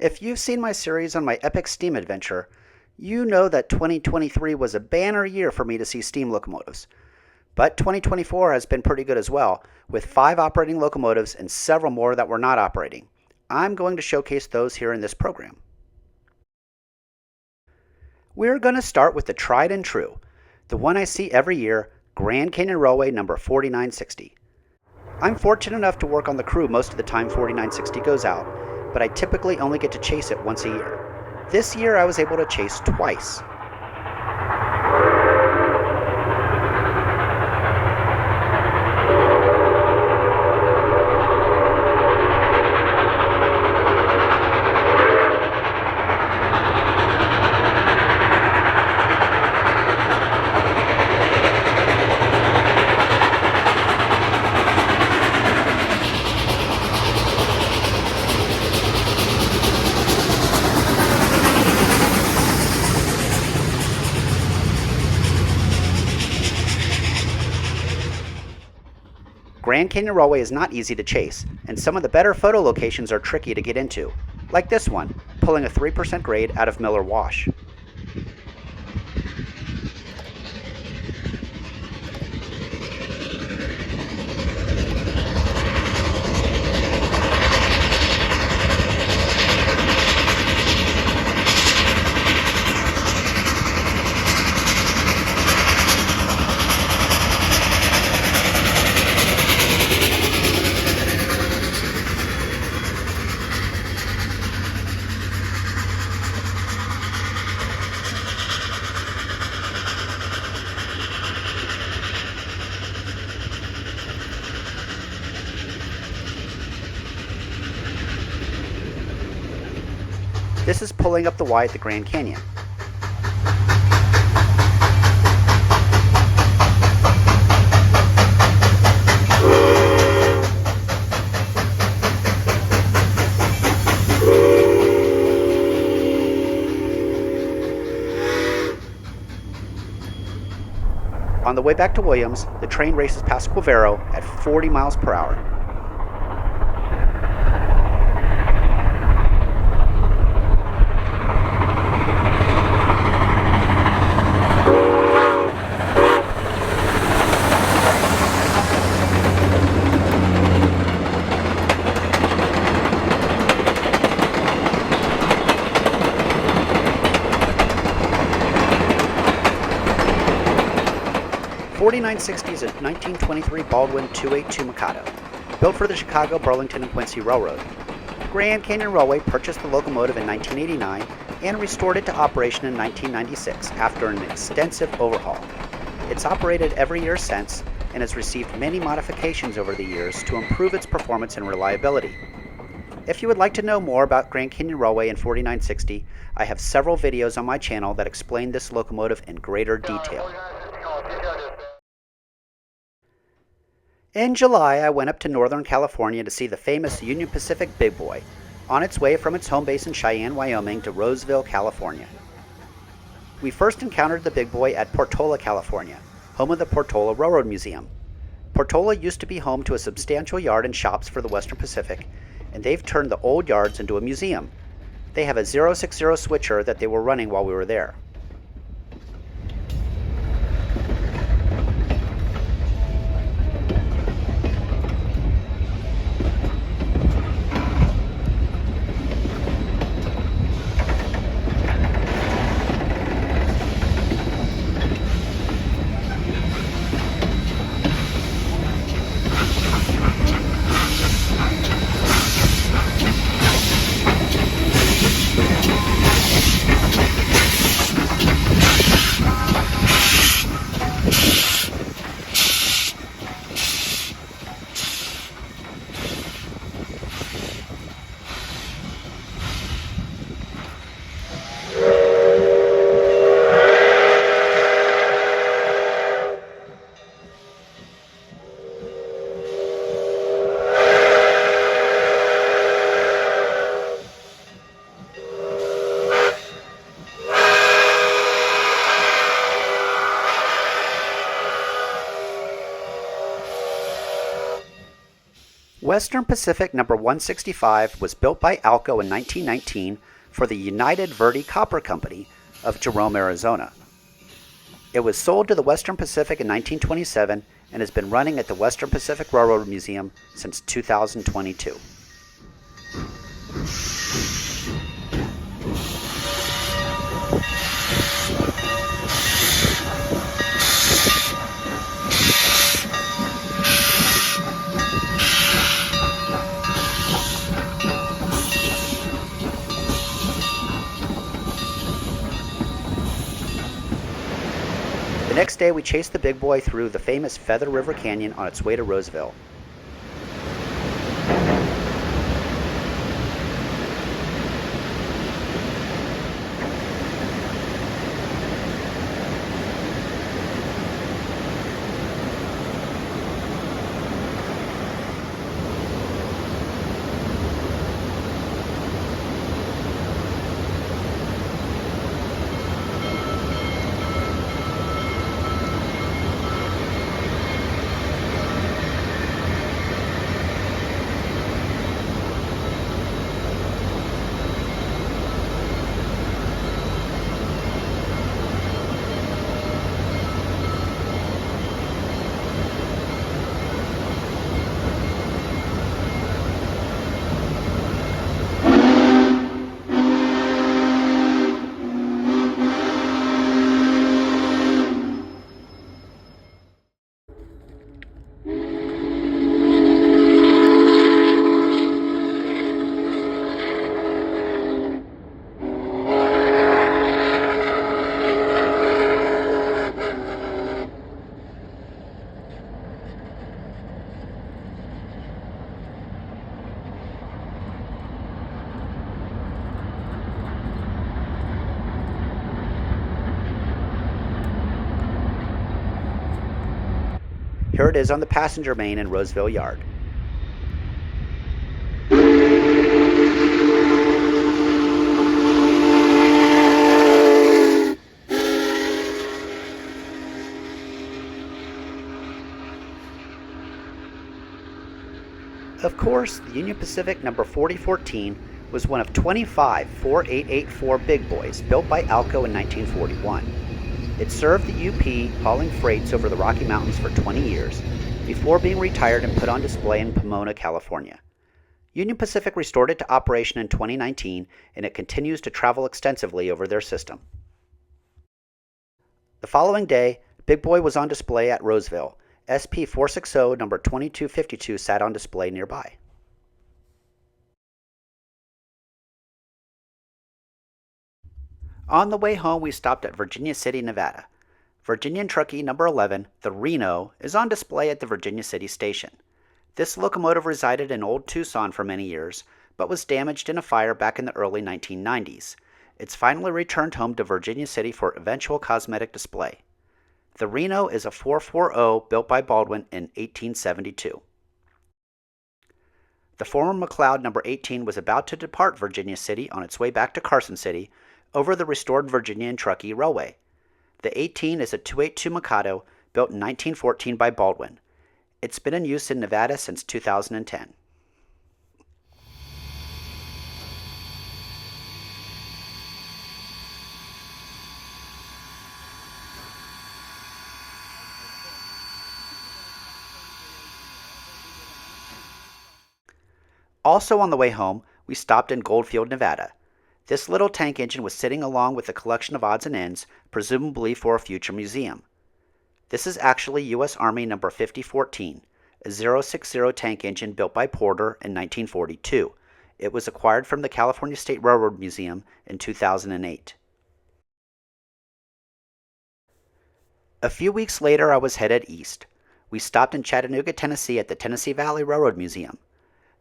If you've seen my series on my epic steam adventure, you know that 2023 was a banner year for me to see steam locomotives. But 2024 has been pretty good as well, with 5 operating locomotives and several more that were not operating. I'm going to showcase those here in this program. We're going to start with the tried and true, the one I see every year, Grand Canyon Railway number 4960. I'm fortunate enough to work on the crew most of the time 4960 goes out, but I typically only get to chase it once a year. This year I was able to chase twice. Grand Canyon Railway is not easy to chase, and some of the better photo locations are tricky to get into, like this one, pulling a 3% grade out of Miller Wash. This is pulling up the Y at the Grand Canyon. On the way back to Williams, the train races past Quivero at 40 miles per hour. .4960 is a 1923 Baldwin 282 Mikado, built for the Chicago, Burlington, and Quincy Railroad. Grand Canyon Railway purchased the locomotive in 1989 and restored it to operation in 1996 after an extensive overhaul. It's operated every year since and has received many modifications over the years to improve its performance and reliability. If you would like to know more about Grand Canyon Railway and 4960, I have several videos on my channel that explain this locomotive in greater detail. In July, I went up to Northern California to see the famous Union Pacific Big Boy, on its way from its home base in Cheyenne, Wyoming to Roseville, California. We first encountered the Big Boy at Portola, California, home of the Portola Railroad Museum. Portola used to be home to a substantial yard and shops for the Western Pacific, and they've turned the old yards into a museum. They have a 060 switcher that they were running while we were there. Western Pacific number 165 was built by Alco in 1919 for the United Verde Copper Company of Jerome, Arizona. It was sold to the Western Pacific in 1927 and has been running at the Western Pacific Railroad Museum since 2022. The next day, we chased the big boy through the famous Feather River Canyon on its way to Roseville. Here it is on the passenger main in Roseville Yard. Of course, the Union Pacific number 4014 was one of 25 4884 big boys built by Alco in 1941. It served the UP hauling freights over the Rocky Mountains for 20 years before being retired and put on display in Pomona, California. Union Pacific restored it to operation in 2019, and it continues to travel extensively over their system. The following day, Big Boy was on display at Roseville. SP 460 number 2252 sat on display nearby. On the way home, we stopped at Virginia City, Nevada. Virginian Truckee number 11, the Reno, is on display at the Virginia City station. This locomotive resided in Old Tucson for many years, but was damaged in a fire back in the early 1990s. It's finally returned home to Virginia City for eventual cosmetic display. The Reno is a 440 built by Baldwin in 1872. The former McLeod number 18 was about to depart Virginia City on its way back to Carson City over the restored Virginia and Truckee Railway. The 18 is a 282 Mikado built in 1914 by Baldwin. It's been in use in Nevada since 2010. Also on the way home, we stopped in Goldfield, Nevada. This little tank engine was sitting along with a collection of odds and ends, presumably for a future museum. This is actually U.S. Army number 5014, a 060 tank engine built by Porter in 1942. It was acquired from the California State Railroad Museum in 2008. A few weeks later, I was headed east. We stopped in Chattanooga, Tennessee at the Tennessee Valley Railroad Museum.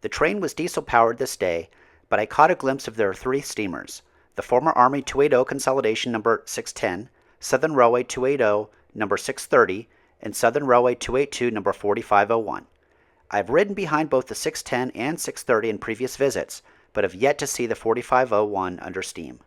The train was diesel-powered this day, but I caught a glimpse of their three steamers, the former Army 280 Consolidation number 610, Southern Railway 280 number 630, and Southern Railway 282 number 4501. I've ridden behind both the 610 and 630 in previous visits, but have yet to see the 4501 under steam.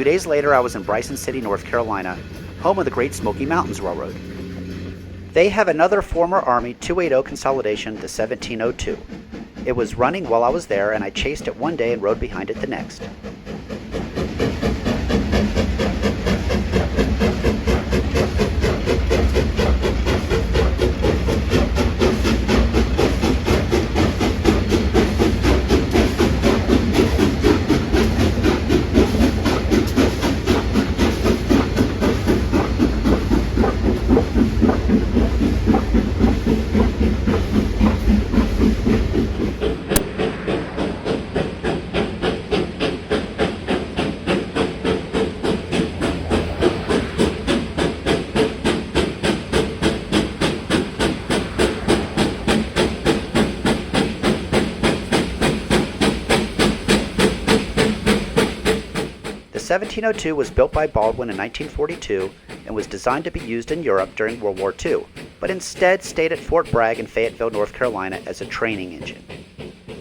2 days later, I was in Bryson City, North Carolina, home of the Great Smoky Mountains Railroad. They have another former Army 280 consolidation, the 1702. It was running while I was there, and I chased it one day and rode behind it the next. The 1702 was built by Baldwin in 1942 and was designed to be used in Europe during World War II, but instead stayed at Fort Bragg in Fayetteville, North Carolina as a training engine.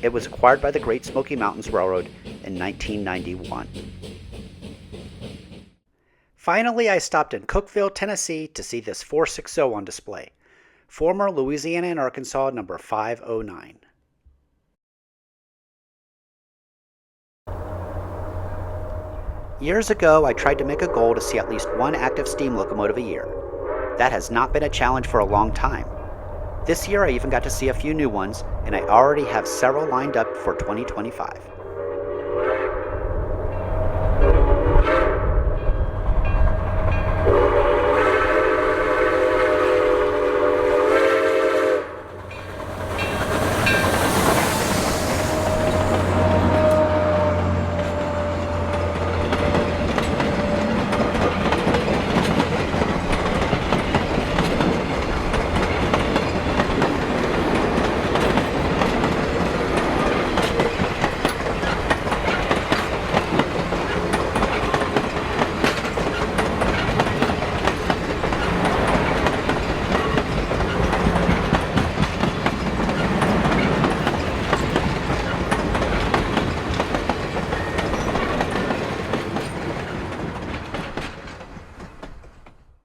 It was acquired by the Great Smoky Mountains Railroad in 1991. Finally, I stopped in Cookeville, Tennessee to see this 460 on display. Former Louisiana and Arkansas number 509. Years ago, I tried to make a goal to see at least one active steam locomotive a year. That has not been a challenge for a long time. This year I even got to see a few new ones, and I already have several lined up for 2025.